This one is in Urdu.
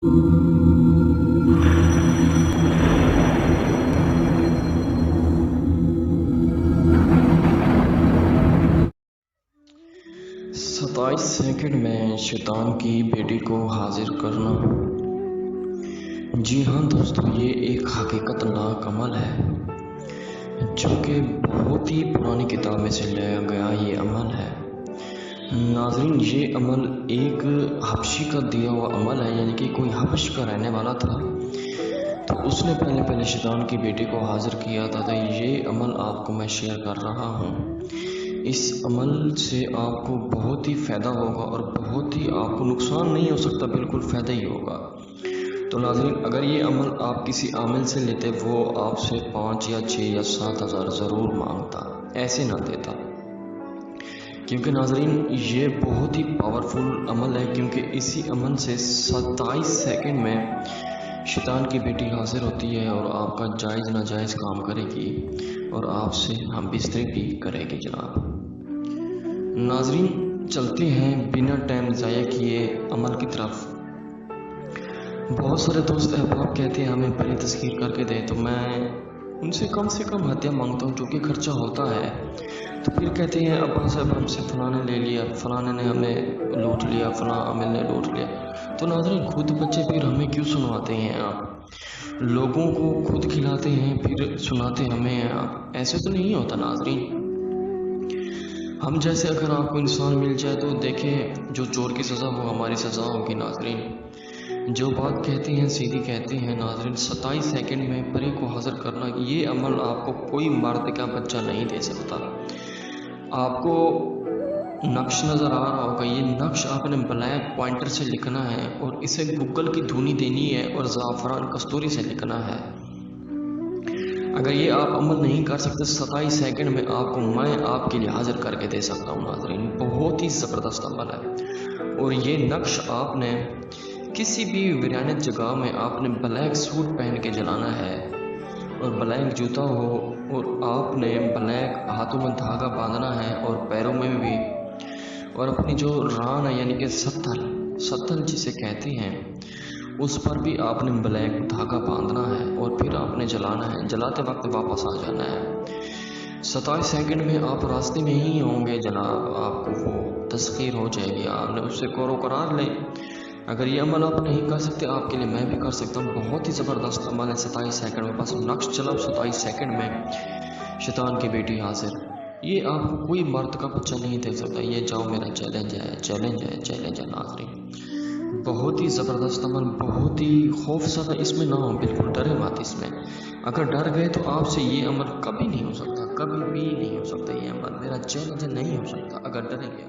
27 سیکنڈ میں شیطان کی بیٹی کو حاضر کرنا۔ جی ہاں دوستو، یہ ایک حقیقت ناک عمل ہے جو کہ بہت ہی پرانی کتاب میں سے لیا گیا یہ عمل ہے۔ ناظرین، یہ عمل ایک حبشی کا دیا ہوا عمل ہے، یعنی کہ کوئی حبش کا رہنے والا تھا تو اس نے پہلے شیطان کی بیٹی کو حاضر کیا تھا۔ تو یہ عمل آپ کو میں شیئر کر رہا ہوں۔ اس عمل سے آپ کو بہت ہی فائدہ ہوگا اور بہت ہی آپ کو نقصان نہیں ہو سکتا، بالکل فائدہ ہی ہوگا۔ تو ناظرین، اگر یہ عمل آپ کسی عامل سے لیتے وہ آپ سے 5 یا 6 یا 7 ہزار ضرور مانگتا، ایسے نہ دیتا، کیونکہ ناظرین یہ بہت ہی پاورفل عمل ہے، کیونکہ اسی عمل سے 27 سیکنڈ میں شیطان کی بیٹی حاضر ہوتی ہے اور آپ کا جائز ناجائز کام کرے گی اور آپ سے ہم بستری بھی کرے گی جناب۔ ناظرین، چلتے ہیں بنا ٹائم ضائع کیے عمل کی طرف۔ بہت سارے دوست احباب کہتے ہیں ہمیں پری تذکیر کر کے دے، تو میں ان سے کم ہدیہ مانگتا ہوں جو کہ خرچہ ہوتا ہے۔ تو پھر کہتے ہیں ابا صاحب ہم سے فلاں نے لے لیا، فلاں نے ہمیں لوٹ لیا، فلاں عامل نے لوٹ لیا۔ تو ناظرین، خود بچے پھر ہمیں کیوں سنواتے ہیں آپ؟ لوگوں کو خود کھلاتے ہیں پھر سناتے ہمیں ہیں آپ؟ ایسے تو نہیں ہوتا ناظرین۔ ہم جیسے اگر آپ کو انسان مل جائے تو دیکھیں، جو چور کی سزا وہ ہماری سزا ہوگی ناظرین۔ جو بات کہتے ہیں سیدھی کہتے ہیں ناظرین۔ 27 سیکنڈ میں پری کو حاضر کرنا، یہ عمل آپ کو کوئی مرد کا بچہ نہیں دے سکتا۔ آپ کو نقش نظر آ رہا ہوگا، یہ نقش آپ نے بلیک پوائنٹر سے لکھنا ہے اور اسے گوگل کی دھونی دینی ہے اور زعفران کستوری سے لکھنا ہے۔ اگر یہ آپ عمل نہیں کر سکتے 27 سیکنڈ میں میں آپ کے لیے حاضر کر کے دے سکتا ہوں ناظرین۔ بہت ہی زبردست عمل ہے اور یہ نقش آپ نے کسی بھی ویرانت جگہ میں آپ نے بلیک سوٹ پہن کے جلانا ہے اور بلیک جوتا ہو اور آپ نے بلیک ہاتھوں میں دھاگا باندھنا ہے اور پیروں میں بھی، اور اپنی جو ران ہے یعنی کہ ستل جسے کہتے ہیں اس پر بھی آپ نے بلیک دھاگا باندھنا ہے اور پھر آپ نے جلانا ہے۔ جلاتے وقت واپس آ جانا ہے۔ 27 سیکنڈ میں آپ راستے میں ہی ہوں گے جناب، آپ کو وہ تسخیر ہو جائے گی، آپ نے اس سے قرار و قرار لیں۔ اگر یہ عمل آپ نہیں کر سکتے، آپ کے لیے میں بھی کر سکتا ہوں۔ بہت ہی زبردست عمل ہے 27 سیکنڈ میں، بس نقش چلاؤ 27 سیکنڈ میں شیطان کی بیٹی حاضر۔ یہ آپ کو کوئی مرد کا بچہ نہیں دے سکتا۔ یہ جاؤ میرا چیلنج ہے ناظرین۔ بہت ہی زبردست عمل، بہت ہی خوف زدہ اس میں نہ ہو، بالکل ڈرے مت اس میں۔ اگر ڈر گئے تو آپ سے یہ عمل کبھی نہیں ہو سکتا، کبھی بھی نہیں ہو سکتا۔ یہ عمل میرا چیلنج نہیں ہو سکتا اگر ڈریں گے۔